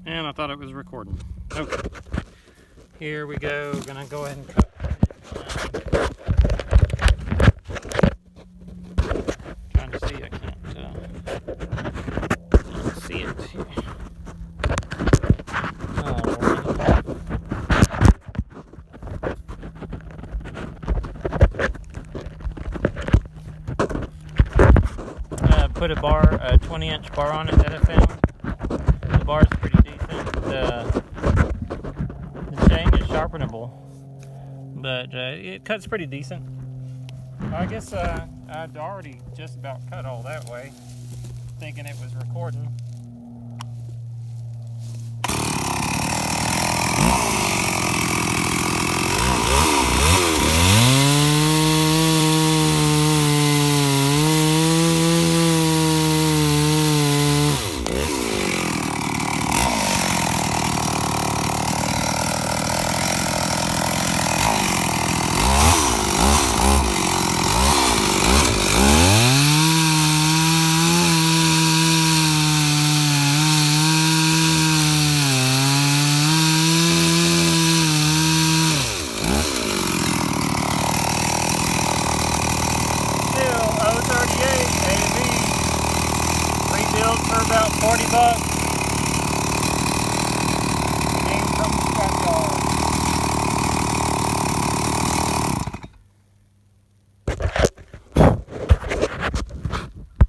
And I thought it was recording. Okay. Here we go. We're gonna go ahead and cut. Trying to see. I can't see it. Put a 20-inch bar on it that I found. The bar's pretty decent. The chain is sharpenable, but it cuts pretty decent. I guess I'd already just about cut all that way, thinking it was recording.